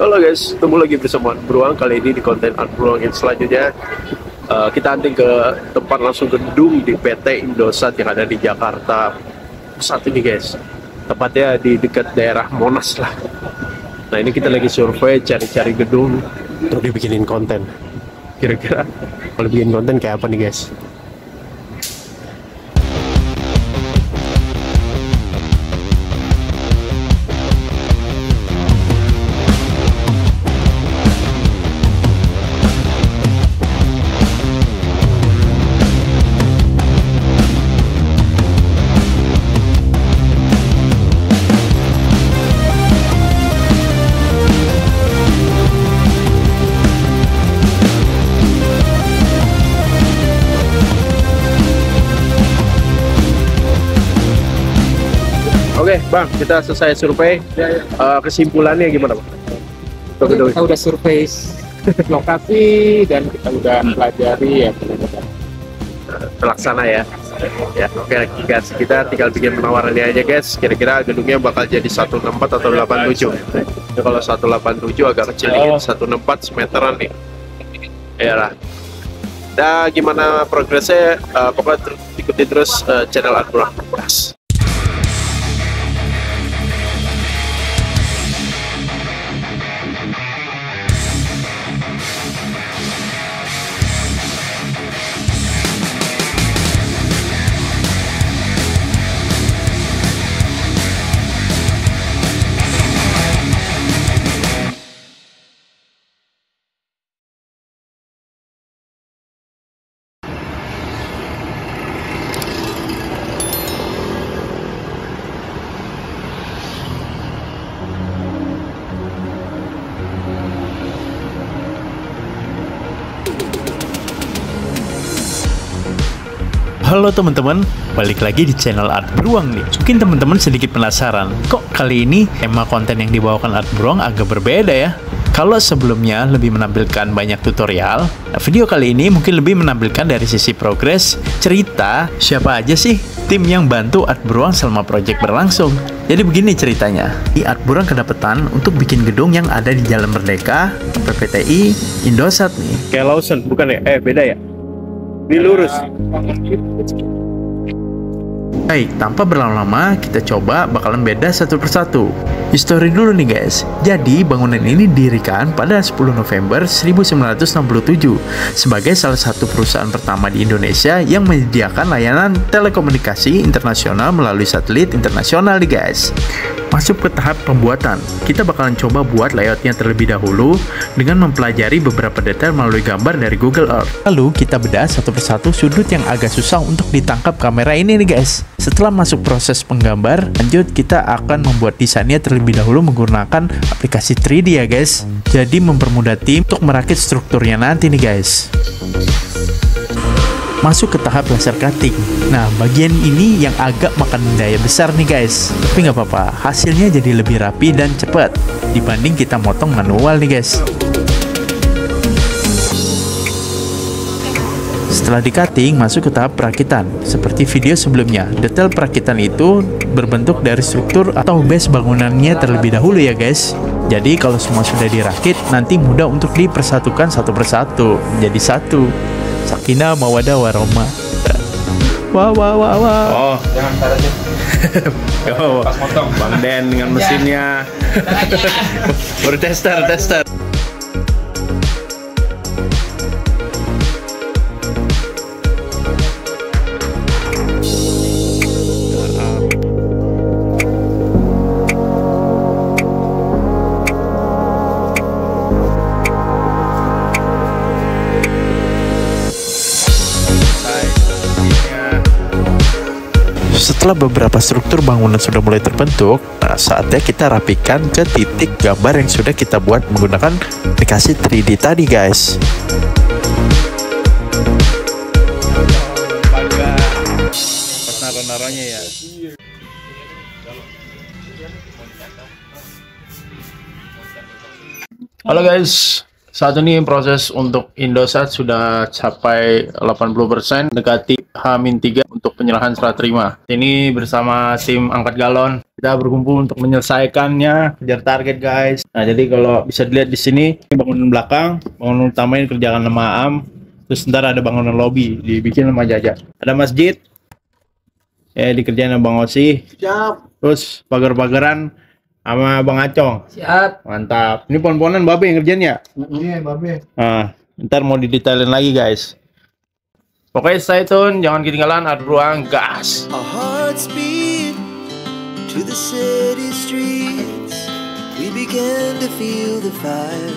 Halo guys, ketemu lagi bersama Beruang. Kali ini di konten Art Beruang yang selanjutnya kita hunting ke tempat langsung gedung di PT Indosat yang ada di Jakarta Pusat ini guys. Tepatnya di dekat daerah Monas lah. Nah ini kita lagi survei cari-cari gedung untuk dibikinin konten. Kira-kira kalau bikin konten kayak apa nih guys? Oke, Bang, kita selesai survei. Kesimpulannya gimana, Bang? Kita udah survei lokasi dan kita udah pelajari ya, Terlaksana ya. Ya, oke guys, kita tinggal bikin penawarannya aja guys. Kira-kira gedungnya bakal jadi 164 atau 87. Ya, kalau 187 agak kecil dikit, 164 semeteran nih. Ya lah. Nah, gimana progresnya? Pokoknya ikuti terus channel Art Beruang. Yes. Halo teman-teman, balik lagi di channel Art Beruang nih. Mungkin teman-teman sedikit penasaran, kok kali ini tema konten yang dibawakan Art Beruang agak berbeda ya? Kalau sebelumnya lebih menampilkan banyak tutorial, video kali ini mungkin lebih menampilkan dari sisi progres, cerita, siapa aja sih tim yang bantu Art Beruang selama proyek berlangsung. Jadi begini ceritanya, di Art Beruang kedapetan untuk bikin gedung yang ada di Jalan Merdeka, PPTI, Indosat nih. Kayak Lawson, bukan ya? Beda ya? Ini lurus. Baik, tanpa berlama-lama, kita coba bakalan beda satu persatu. History dulu nih guys. Jadi, bangunan ini didirikan pada 10 November 1967 sebagai salah satu perusahaan pertama di Indonesia yang menyediakan layanan telekomunikasi internasional melalui satelit internasional nih guys. Masuk ke tahap pembuatan, kita bakalan coba buat layoutnya terlebih dahulu dengan mempelajari beberapa detail melalui gambar dari Google Earth. Lalu kita bedah satu persatu sudut yang agak susah untuk ditangkap kamera ini nih guys. Setelah masuk proses penggambar, lanjut kita akan membuat desainnya terlebih dahulu menggunakan aplikasi 3D ya guys. Jadi mempermudah tim untuk merakit strukturnya nanti nih guys. Masuk ke tahap laser cutting. Nah, bagian ini yang agak makan daya besar nih guys. Tapi nggak apa-apa, hasilnya jadi lebih rapi dan cepat dibanding kita motong manual nih guys. Setelah di cutting, masuk ke tahap perakitan. Seperti video sebelumnya, detail perakitan itu berbentuk dari struktur atau base bangunannya terlebih dahulu ya guys. Jadi kalau semua sudah dirakit, nanti mudah untuk dipersatukan satu persatu menjadi satu. Sakinah mawadah warahmah. Wah wah wah wah. Oh, jangan caranya. Oh, Pas motong. Bang Den dengan mesinnya. Baru tester. Setelah beberapa struktur bangunan sudah mulai terbentuk, nah saatnya kita rapikan ke titik gambar yang sudah kita buat menggunakan aplikasi 3D tadi guys. Naruh-naruhnya ya. Halo guys, Saat ini proses untuk Indosat sudah capai 80%, mendekati H-3 untuk penyerahan serah terima. Ini bersama tim angkat galon, kita berkumpul untuk menyelesaikannya, kejar target guys. Nah, jadi kalau bisa dilihat di sini, bangunan belakang, bangunan utama ini kerjakan sama Am, terus ntar ada bangunan lobby, dibikin sama Jaja. Ada masjid, ya dikerjain sama Bang Osi. Siap. Terus pagar-pagaran sama Bang Acong. Siap. Mantap. Ini pohon-pohonan Babe yang ngerjain ya? Iya, Babe. Nah, ntar mau didetailin lagi guys. Pokoknya stay tune, jangan ketinggalan, ada ruang gas. Our hearts beat to the city streets. We began to feel the fire.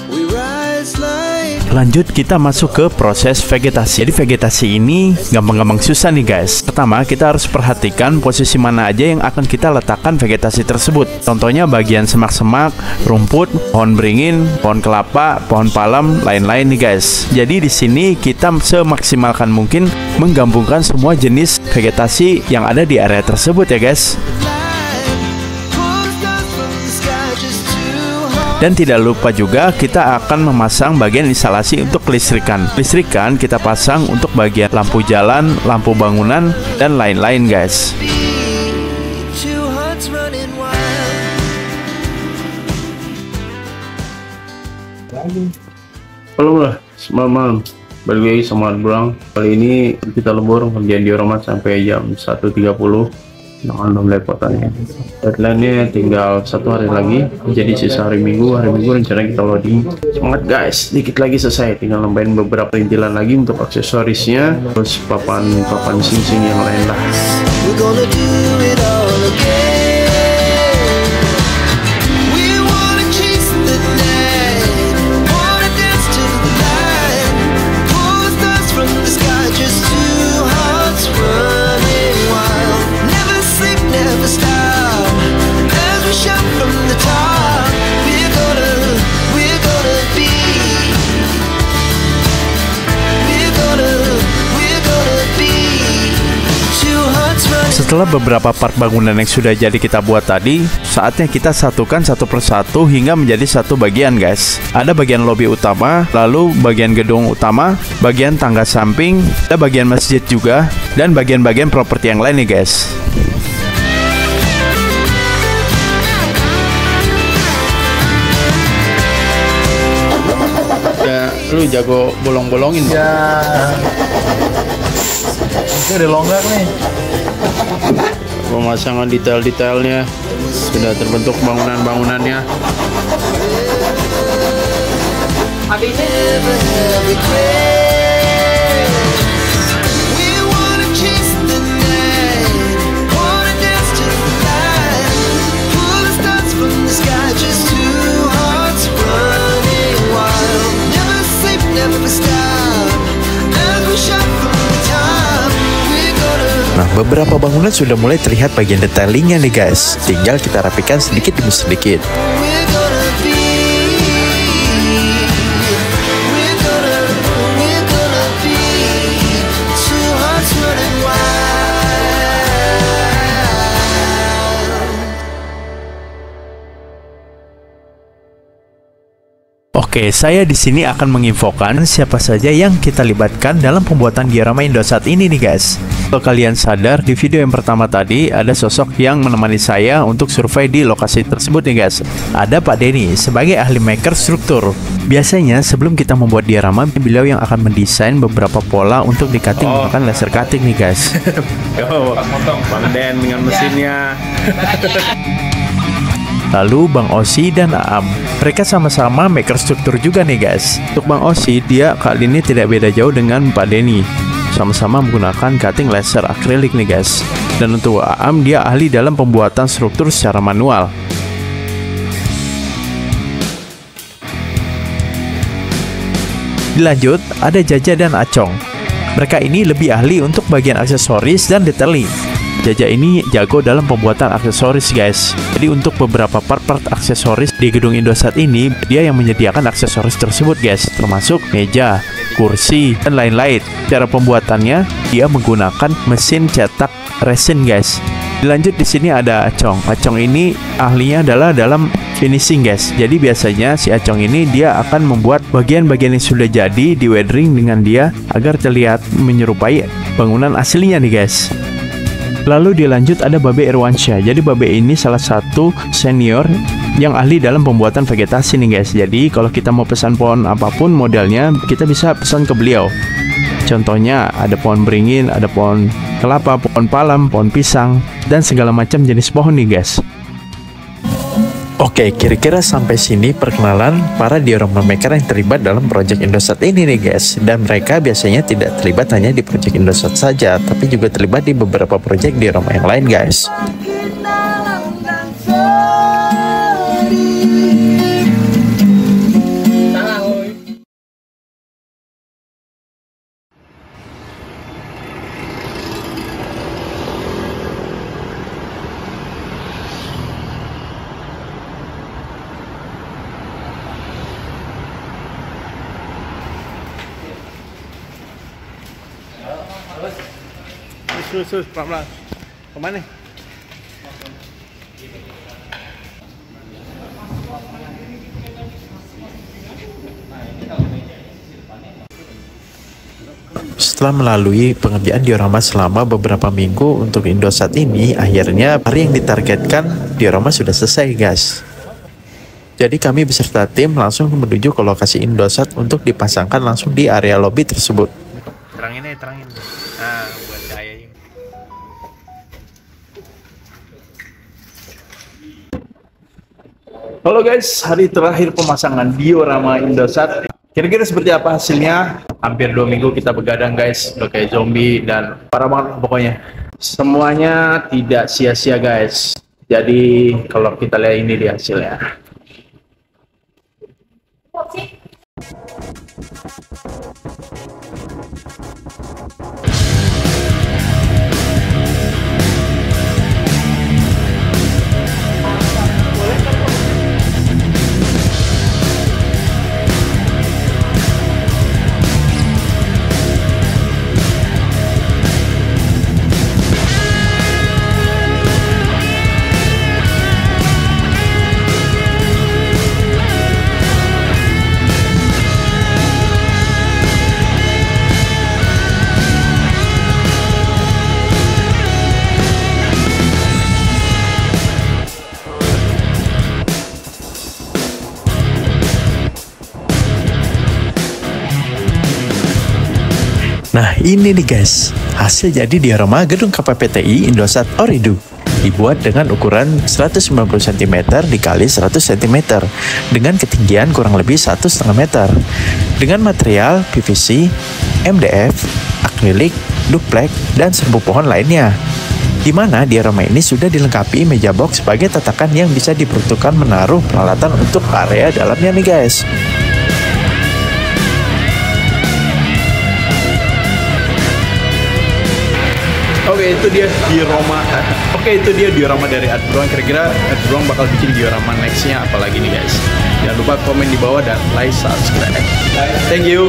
We rise like Lanjut kita masuk ke proses vegetasi. Jadi vegetasi ini gampang-gampang susah nih guys. Pertama kita harus perhatikan posisi mana aja yang akan kita letakkan vegetasi tersebut. Contohnya bagian semak-semak, rumput, pohon beringin, pohon kelapa, pohon palem, lain-lain nih guys. Jadi di sini kita semaksimalkan mungkin menggabungkan semua jenis vegetasi yang ada di area tersebut ya guys. Dan tidak lupa juga kita akan memasang bagian instalasi untuk kelistrikan. Kelistrikan kita pasang untuk bagian lampu jalan, lampu bangunan, dan lain-lain guys. Halo lah, selamat malam. Balik lagi sama Brang. Kali ini kita lembur kerjaan dioramat sampai jam 1.30. Jangan melepotannya. Deadline-nya tinggal 1 hari lagi. Jadi sisa hari Minggu rencana kita loading. Semangat guys, dikit lagi selesai. Tinggal nambahin beberapa perintilan lagi untuk aksesorisnya. Terus papan sing-sing yang lain lah. Setelah beberapa part bangunan yang sudah jadi kita buat tadi, saatnya kita satukan satu persatu hingga menjadi satu bagian guys. Ada bagian lobi utama, lalu bagian gedung utama, bagian tangga samping, ada bagian masjid juga, dan bagian-bagian properti yang lain nih guys. Ya, lu jago bolong-bolongin ya. Ini udah longgar nih. Pemasangan detail-detailnya sudah terbentuk bangunan-bangunannya. Nah, beberapa bangunan sudah mulai terlihat bagian detailingnya nih guys. Tinggal kita rapikan sedikit demi sedikit. Oke, saya di sini akan menginfokan siapa saja yang kita libatkan dalam pembuatan diorama Indosat ini nih guys. Kalau kalian sadar, di video yang pertama tadi ada sosok yang menemani saya untuk survei di lokasi tersebut nih guys. Ada Pak Denny sebagai ahli maker struktur. Biasanya sebelum kita membuat diorama, beliau yang akan mendesain beberapa pola untuk di cutting menggunakan laser cutting nih guys. Bang Den dengan mesinnya. Lalu Bang Osi dan Aam, mereka sama-sama maker struktur juga nih guys. Untuk Bang Osi, dia kali ini tidak beda jauh dengan Pak Denny. Sama-sama menggunakan cutting laser akrilik nih guys. Dan untuk Aam, dia ahli dalam pembuatan struktur secara manual. Dilanjut, ada Jaja dan Acong. Mereka ini lebih ahli untuk bagian aksesoris dan detailing. Jaja ini jago dalam pembuatan aksesoris guys. Jadi untuk beberapa part-part aksesoris di gedung Indosat ini, dia yang menyediakan aksesoris tersebut guys, termasuk meja, kursi, dan lain-lain. Cara pembuatannya, dia menggunakan mesin cetak resin guys. Dilanjut di sini ada Acong. Acong ini ahlinya adalah dalam finishing guys. Jadi biasanya si Acong ini dia akan membuat bagian-bagian yang sudah jadi di weathering dengan dia agar terlihat menyerupai bangunan aslinya nih guys. Lalu dilanjut ada Babe Irwansyah. Jadi Babe ini salah satu senior yang ahli dalam pembuatan vegetasi nih guys. Jadi kalau kita mau pesan pohon apapun modelnya, kita bisa pesan ke beliau. Contohnya ada pohon beringin, ada pohon kelapa, pohon palem, pohon pisang, dan segala macam jenis pohon nih guys. Oke, kira-kira sampai sini perkenalan para diorama maker yang terlibat dalam project Indosat ini nih guys. Dan mereka biasanya tidak terlibat hanya di project Indosat saja, tapi juga terlibat di beberapa project diorama yang lain guys. Sus, pelan-pelan. Kemana? Setelah melalui pengerjaan diorama selama beberapa minggu untuk Indosat ini, akhirnya hari yang ditargetkan diorama sudah selesai guys. Jadi kami beserta tim langsung menuju ke lokasi Indosat untuk dipasangkan langsung di area lobby tersebut. Terangin. Nah, buat cahaya ini. Halo guys, hari terakhir pemasangan diorama Indosat. Kira-kira seperti apa hasilnya? Hampir 2 minggu kita begadang guys, udah kayak zombie dan parah banget pokoknya. Semuanya tidak sia-sia guys. Jadi kalau kita lihat ini dia hasilnya. Nah ini nih guys, hasil jadi diorama gedung KPPTI Indosat Ooredoo. Dibuat dengan ukuran 190 cm dikali 100 cm dengan ketinggian kurang lebih 1,5 meter dengan material PVC, MDF, akrilik, duplek, dan serbuk pohon lainnya. Di mana diorama ini sudah dilengkapi meja box sebagai tatakan yang bisa diperuntukkan menaruh peralatan untuk area dalamnya nih guys. Oke, itu dia diorama dari Art Bruang. Kira-kira Art Bruang bakal bikin diorama nextnya apalagi nih guys. Jangan lupa komen di bawah dan like, subscribe. Thank you.